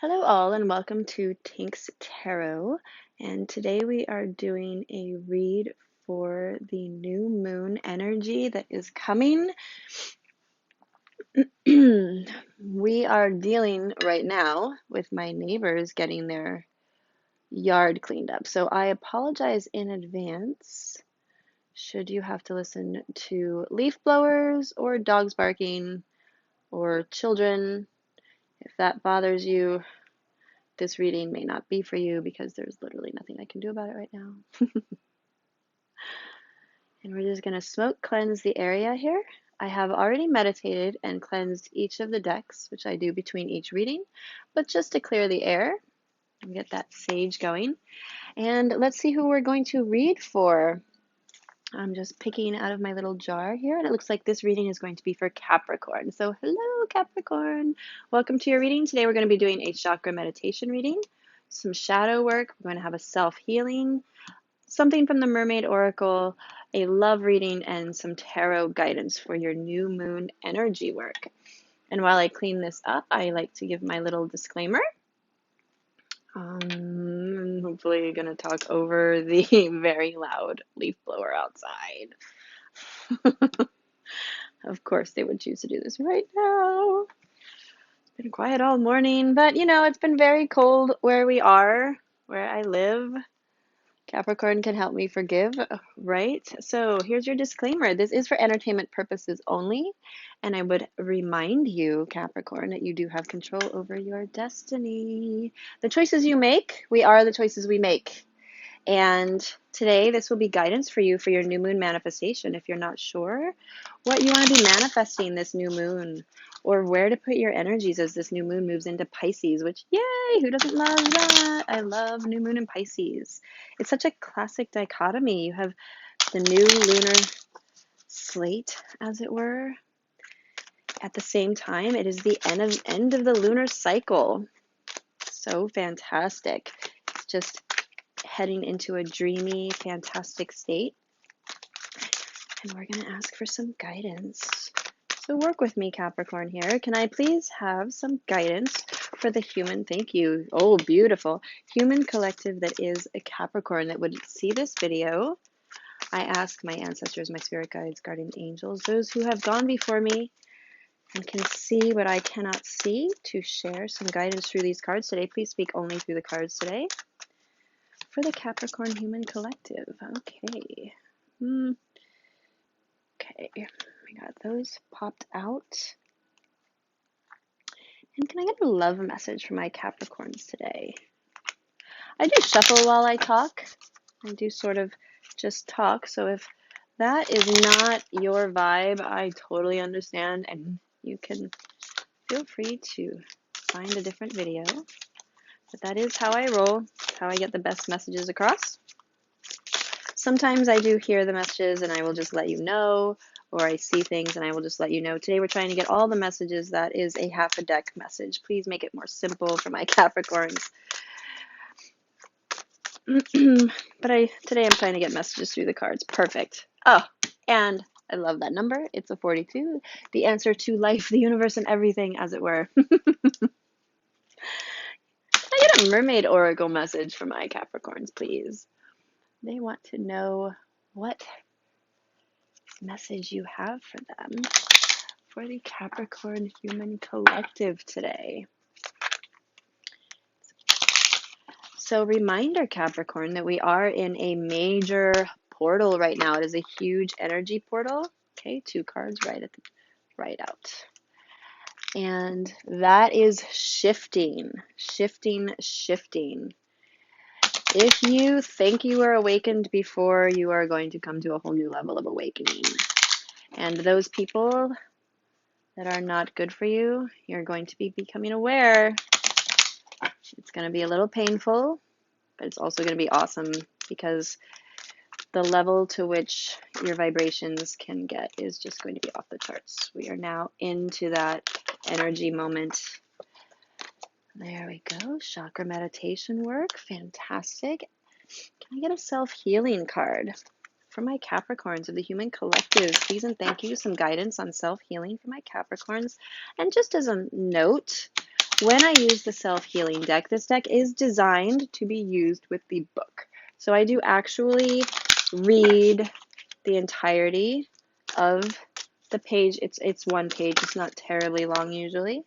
Hello all and welcome to Tink's Tarot, and today we are doing a read for the new moon energy that is coming. We are dealing right now with my neighbors getting their yard cleaned up, so I apologize in advance should you have to listen to leaf blowers or dogs barking or children. If that bothers you, this reading may not be for you because there's literally nothing I can do about it right now. And we're just going to smoke cleanse the area here. I have already meditated and cleansed each of the decks, which I do between each reading, but just to clear the air and get that sage going. And let's see who we're going to read for. I'm just picking out of my little jar here, and it looks like this reading is going to be for Capricorn. So hello, Capricorn. Welcome to your reading. Today we're going to be doing a chakra meditation reading, some shadow work. We're going to have a self-healing, something from the Mermaid Oracle, a love reading, and some tarot guidance for your new moon energy work. And while I clean this up, I like to give my little disclaimer. I'm hopefully going to talk over the very loud leaf blower outside. Of course, they would choose to do this right now. It's been quiet all morning, but you know, it's been very cold where we are, where I live. Capricorn can help me forgive, right? So here's your disclaimer. This is for entertainment purposes only. And I would remind you, Capricorn, that you do have control over your destiny. The choices you make, we are the choices we make. And today, this will be guidance for you for your new moon manifestation. If you're not sure what you want to be manifesting this new moon, or where to put your energies as this new moon moves into Pisces, which, yay, who doesn't love that? I love new moon and Pisces. It's such a classic dichotomy. You have the new lunar slate, as it were. At the same time, it is the end of the lunar cycle. So fantastic. It's just heading into a dreamy, fantastic state. And we're going to ask for some guidance. So work with me, Capricorn, here. Can I please have some guidance for the human? Thank you. Oh, beautiful. Human collective that is a Capricorn that would see this video. I ask my ancestors, my spirit guides, guardian angels, those who have gone before me and can see what I cannot see, to share some guidance through these cards today. Please speak only through the cards today. For the Capricorn Human Collective. Okay. Okay, we got those popped out. And can I get a love message from my Capricorns today? I do shuffle while I talk. I do sort of just talk. So if that is not your vibe, I totally understand. And you can feel free to find a different video. But that is how I roll, how I get the best messages across. Sometimes I do hear the messages and I will just let you know, or I see things and I will just let you know. Today we're trying to get all the messages. That is a half a deck message. Please make it more simple for my Capricorns. But today I'm trying to get messages through the cards. Perfect. Oh, and I love that number. It's a 42. The answer to life, the universe, and everything, as it were. Can I get a Mermaid Oracle message for my Capricorns, please? They want to know what message you have for them for the Capricorn Human Collective today. So reminder, Capricorn, that we are in a major portal right now. It is a huge energy portal. Okay, 2 cards right out. And that is shifting. If you think you were awakened before, you are going to come to a whole new level of awakening. And those people that are not good for you, you're going to be becoming aware. It's going to be a little painful, but it's also going to be awesome because the level to which your vibrations can get is just going to be off the charts. We are now into that energy moment. There we go. Chakra meditation work. Fantastic. Can I get a self-healing card for my Capricorns of the Human Collective? Please and thank you. Some guidance on self-healing for my Capricorns. And just as a note, when I use the self-healing deck, this deck is designed to be used with the book. So I do actually read the entirety of the page. It's one page. It's not terribly long usually.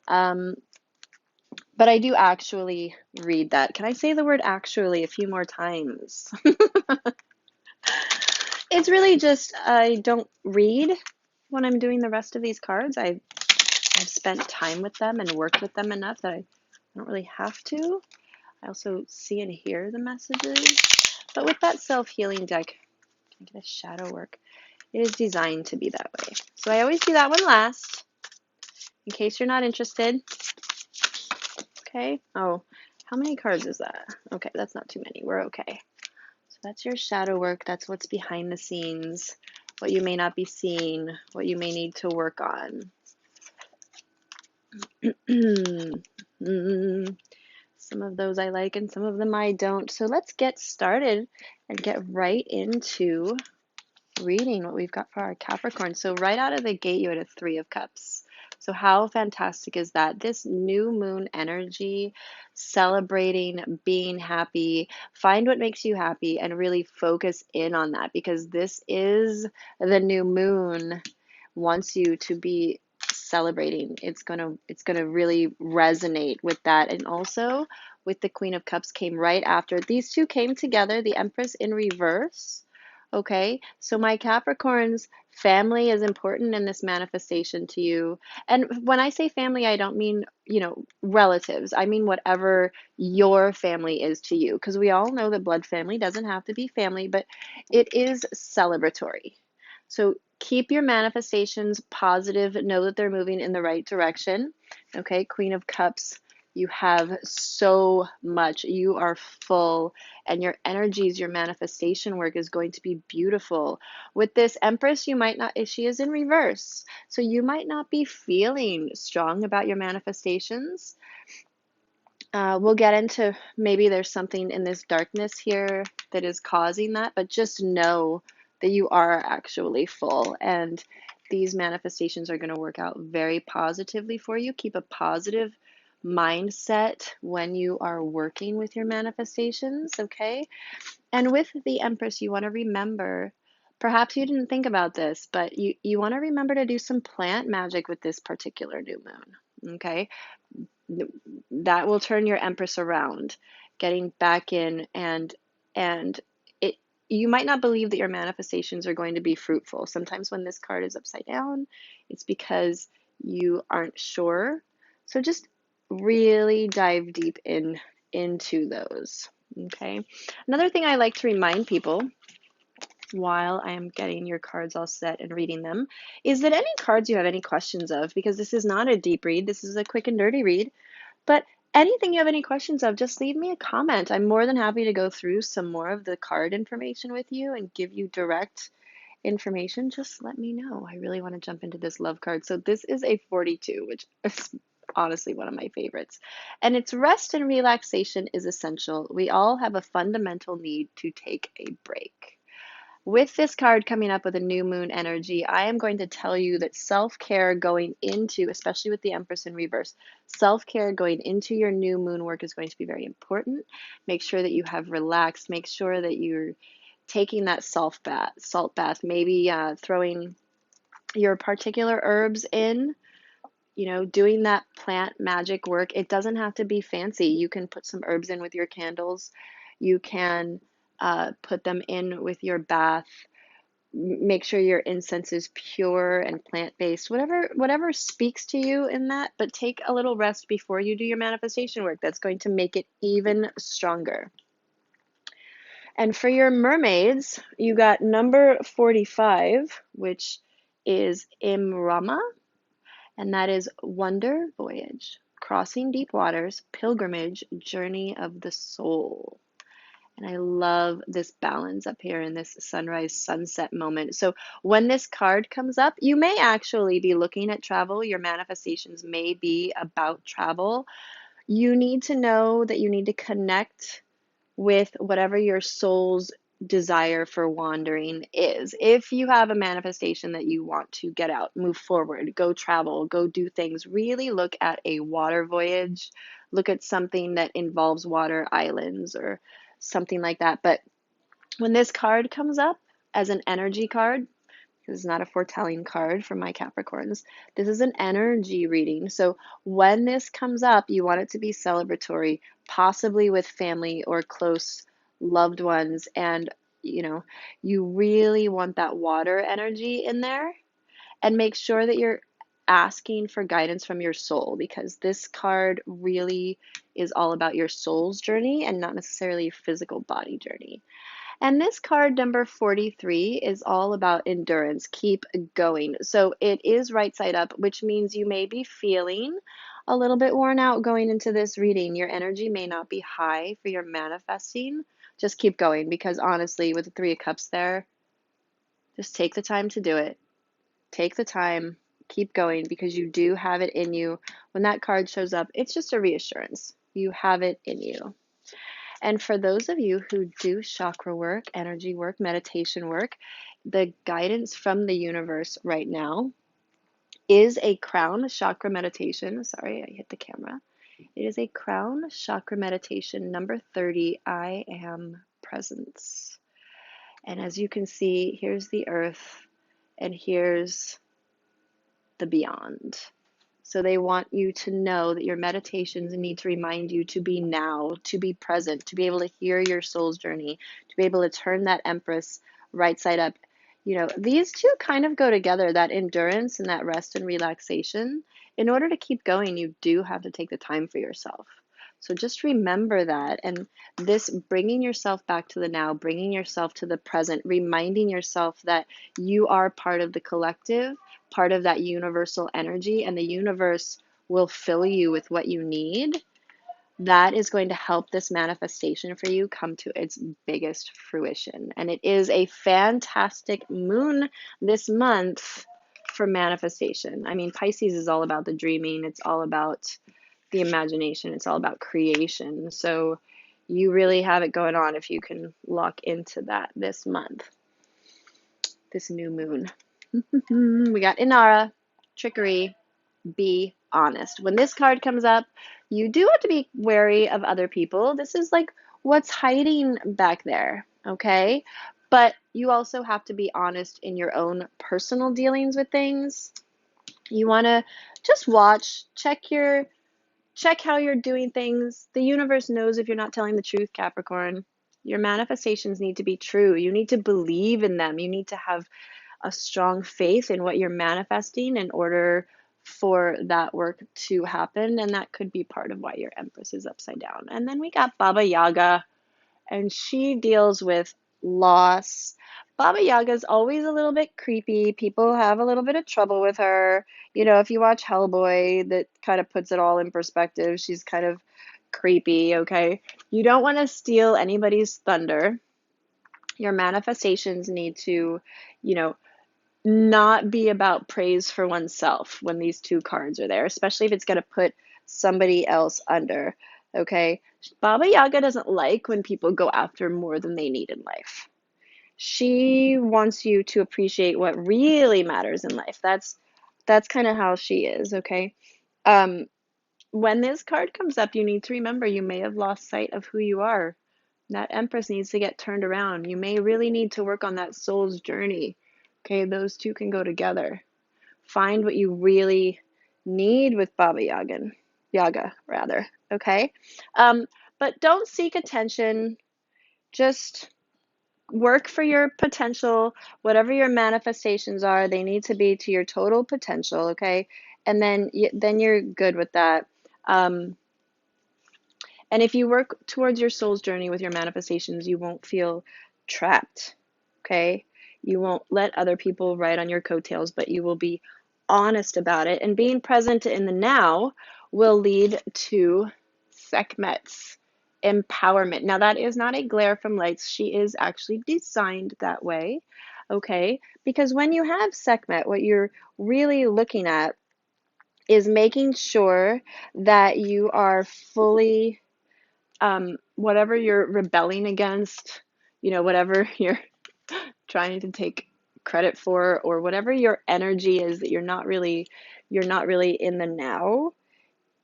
But I do actually read that. Can I say the word actually a few more times? It's really just I don't read when I'm doing the rest of these cards. I've spent time with them and worked with them enough that I don't really have to. I also see and hear the messages. But with that self-healing deck, can I get a shadow work? It is designed to be that way. So I always do that one last, in case you're not interested. Okay. Oh, how many cards is that? Okay, that's not too many. We're okay. So that's your shadow work. That's what's behind the scenes, what you may not be seeing, what you may need to work on. Some of those I like and some of them I don't. So let's get started and get right into reading what we've got for our Capricorn. So right out of the gate, you had a 3 of Cups. So how fantastic is that? This new moon energy, celebrating, being happy, find what makes you happy and really focus in on that, because this is the new moon wants you to be celebrating. It's gonna really resonate with that. And also with the Queen of Cups came right after. These two came together, the Empress in reverse. Okay, so my Capricorns, family is important in this manifestation to you. And when I say family, I don't mean, relatives. I mean whatever your family is to you. Because we all know that blood family doesn't have to be family, but it is celebratory. So keep your manifestations positive. Know that they're moving in the right direction. Okay, Queen of Cups, you have so much. You are full, and your energies, your manifestation work is going to be beautiful. With this Empress, you might not, she is in reverse. So you might not be feeling strong about your manifestations. We'll get into maybe there's something in this darkness here that is causing that, but just know that you are actually full, and these manifestations are going to work out very positively for you. Keep a positive mindset when you are working with your manifestations, okay? And with the Empress, you want to remember, perhaps you didn't think about this, but you want to remember to do some plant magic with this particular new moon, okay? That will turn your Empress around, getting back in, and it, you might not believe that your manifestations are going to be fruitful. Sometimes when this card is upside down, it's because you aren't sure. So just really dive deep into those. Okay. Another thing I like to remind people while I am getting your cards all set and reading them is that any cards you have any questions of, because this is not a deep read, this is a quick and dirty read, but anything you have any questions of, just leave me a comment. I'm more than happy to go through some more of the card information with you and give you direct information. Just let me know. I really want to jump into this love card. So this is a 42, which is honestly one of my favorites. And it's rest and relaxation is essential. We all have a fundamental need to take a break. With this card coming up with a new moon energy, I am going to tell you that self-care going into, especially with the Empress in reverse, self-care going into your new moon work is going to be very important. Make sure that you have relaxed. Make sure that you're taking that salt bath, maybe throwing your particular herbs in, doing that plant magic work. It doesn't have to be fancy. You can put some herbs in with your candles. You can put them in with your bath. Make sure your incense is pure and plant-based, whatever speaks to you in that, but take a little rest before you do your manifestation work. That's going to make it even stronger. And for your mermaids, you got number 45, which is Imrama, and that is wonder, voyage, crossing deep waters, pilgrimage, journey of the soul. And I love this balance up here in this sunrise sunset moment. So when this card comes up, you may actually be looking at travel. Your manifestations may be about travel. You need to know that you need to connect with whatever your soul's desire for wandering is. If you have a manifestation that you want to get out, move forward, go travel, go do things, really look at a water voyage, look at something that involves water islands or something like that. But when this card comes up as an energy card, this is not a foretelling card for my Capricorns. This is an energy reading. So when this comes up, you want it to be celebratory, possibly with family or close loved ones. And, you really want that water energy in there. And make sure that you're asking for guidance from your soul, because this card really is all about your soul's journey and not necessarily your physical body journey. And this card number 43 is all about endurance. Keep going. So it is right side up, which means you may be feeling a little bit worn out going into this reading. Your energy may not be high for your manifesting. Just keep going, because honestly, with the Three of Cups there, just take the time to do it. Take the time, keep going, because you do have it in you. When that card shows up, it's just a reassurance. You have it in you. And for those of you who do chakra work, energy work, meditation work, the guidance from the universe right now is a crown chakra meditation. Sorry, I hit the camera. It is a crown chakra meditation, number 30, I am presence. And as you can see, here's the earth and here's the beyond. So they want you to know that your meditations need to remind you to be now, to be present, to be able to hear your soul's journey, to be able to turn that Empress right side up. These two kind of go together, that endurance and that rest and relaxation. In order to keep going, you do have to take the time for yourself. So just remember that. And this bringing yourself back to the now, bringing yourself to the present, reminding yourself that you are part of the collective, part of that universal energy, and the universe will fill you with what you need. That is going to help this manifestation for you come to its biggest fruition. And it is a fantastic moon this month for manifestation. I mean, Pisces is all about the dreaming. It's all about the imagination. It's all about creation. So you really have it going on if you can lock into that this month, this new moon. We got Inara, trickery, be honest. When this card comes up, you do have to be wary of other people. This is like what's hiding back there, okay? But you also have to be honest in your own personal dealings with things. You want to just watch, check how you're doing things. The universe knows if you're not telling the truth, Capricorn. Your manifestations need to be true. You need to believe in them. You need to have a strong faith in what you're manifesting in order for that work to happen. And that could be part of why your Empress is upside down. And then we got Baba Yaga, and she deals with loss. Baba Yaga is always a little bit creepy. People have a little bit of trouble with her. If you watch Hellboy, that kind of puts it all in perspective. She's kind of creepy, okay? You don't want to steal anybody's thunder. Your manifestations need to, not be about praise for oneself when these two cards are there, especially if it's going to put somebody else under, okay? Baba Yaga doesn't like when people go after more than they need in life. She wants you to appreciate what really matters in life. That's kind of how she is, okay? When this card comes up, you need to remember you may have lost sight of who you are. That Empress needs to get turned around. You may really need to work on that soul's journey. Okay, those two can go together. Find what you really need with Baba Yaga, rather. Okay, but don't seek attention. Just work for your potential. Whatever your manifestations are, they need to be to your total potential. Okay, and then you're good with that. And if you work towards your soul's journey with your manifestations, you won't feel trapped, okay? You won't let other people ride on your coattails, but you will be honest about it. And being present in the now will lead to Sekhmet's empowerment. Now, that is not a glare from lights. She is actually designed that way, okay? Because when you have Sekhmet, what you're really looking at is making sure that you are fully whatever you're rebelling against, whatever you're trying to take credit for, or whatever your energy is that you're not really in the now,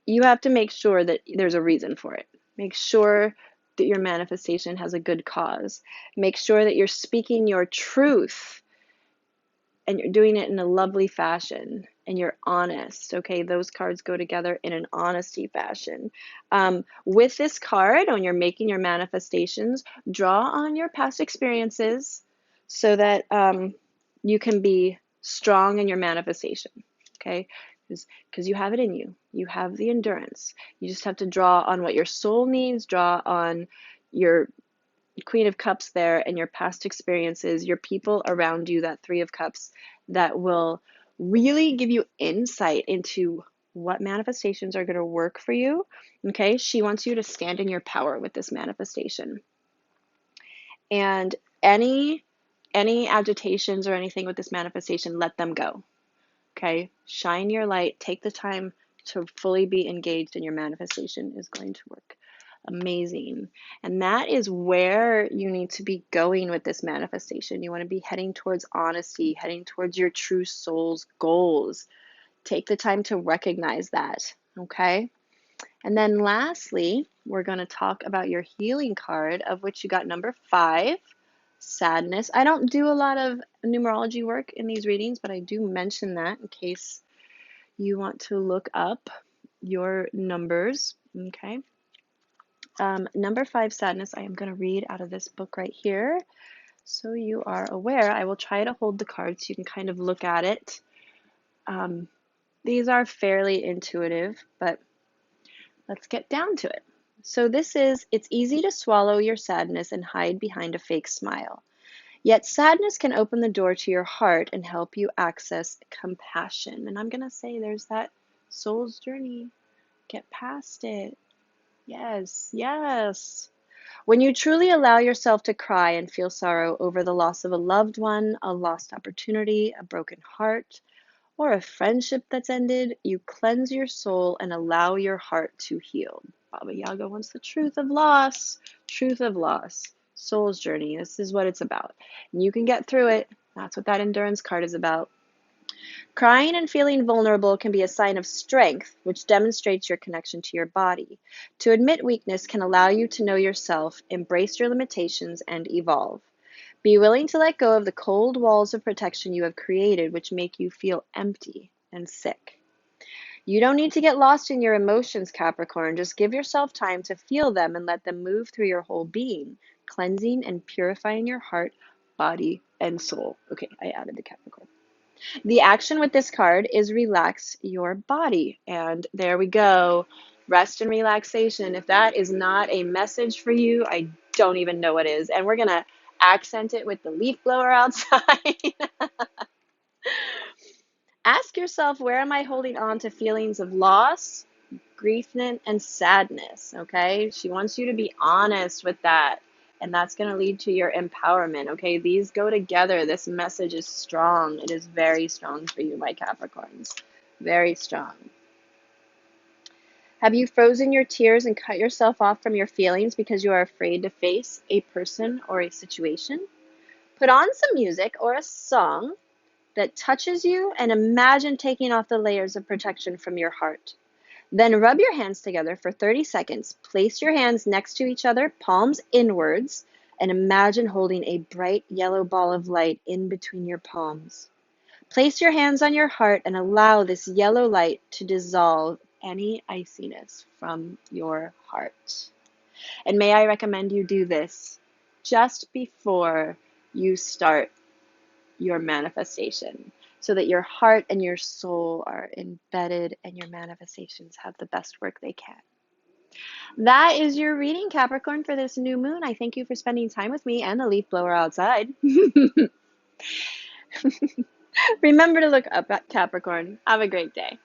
you have to make sure that there's a reason for it. Make sure that your manifestation has a good cause. Make sure that you're speaking your truth and you're doing it in a lovely fashion and you're honest. Okay, those cards go together in an honesty fashion. With this card, when you're making your manifestations, draw on your past experiences so that you can be strong in your manifestation. Okay, because you have it in you. You have the endurance. You just have to draw on what your soul needs, draw on your Queen of Cups there and your past experiences, your people around you, that Three of Cups, that will really give you insight into what manifestations are going to work for you. Okay, she wants you to stand in your power with this manifestation. And any agitations or anything with this manifestation, let them go. Okay, shine your light, take the time to fully be engaged in your manifestation is going to work amazing. And that is where you need to be going with this manifestation. You want to be heading towards honesty, heading towards your true soul's goals. Take the time to recognize that, okay? And then lastly, we're going to talk about your healing card, of which you got number 5, sadness. I don't do a lot of numerology work in these readings, but I do mention that in case you want to look up your numbers, okay? Number 5, sadness, I am going to read out of this book right here so you are aware. I will try to hold the card so you can kind of look at it. These are fairly intuitive, but let's get down to it. So this is, it's easy to swallow your sadness and hide behind a fake smile. Yet sadness can open the door to your heart and help you access compassion. And I'm going to say there's that soul's journey. Get past it. Yes, yes. When you truly allow yourself to cry and feel sorrow over the loss of a loved one, a lost opportunity, a broken heart, or a friendship that's ended, you cleanse your soul and allow your heart to heal. Baba Yaga wants the truth of loss. Truth of loss. Soul's journey. This is what it's about. And you can get through it. That's what that endurance card is about. Crying and feeling vulnerable can be a sign of strength, which demonstrates your connection to your body. To admit weakness can allow you to know yourself, embrace your limitations, and evolve. Be willing to let go of the cold walls of protection you have created, which make you feel empty and sick. You don't need to get lost in your emotions, Capricorn. Just give yourself time to feel them and let them move through your whole being, cleansing and purifying your heart, body, and soul. Okay, I added the Capricorn. The action with this card is relax your body. And there we go. Rest and relaxation. If that is not a message for you, I don't even know what is. And we're going to accent it with the leaf blower outside. Ask yourself, where am I holding on to feelings of loss, grief, and sadness? Okay? She wants you to be honest with that. And that's going to lead to your empowerment. Okay? These go together. This message is strong. It is very strong for you, my Capricorns. Very strong. Have you frozen your tears and cut yourself off from your feelings because you are afraid to face a person or a situation? Put on some music or a song that touches you and imagine taking off the layers of protection from your heart. Then rub your hands together for 30 seconds. Place your hands next to each other, palms inwards, and imagine holding a bright yellow ball of light in between your palms. Place your hands on your heart and allow this yellow light to dissolve any iciness from your heart. And may I recommend you do this just before you start your manifestation, so that your heart and your soul are embedded and your manifestations have the best work they can. That is your reading, Capricorn, for this new moon. I thank you for spending time with me and the leaf blower outside. Remember to look up at Capricorn. Have a great day.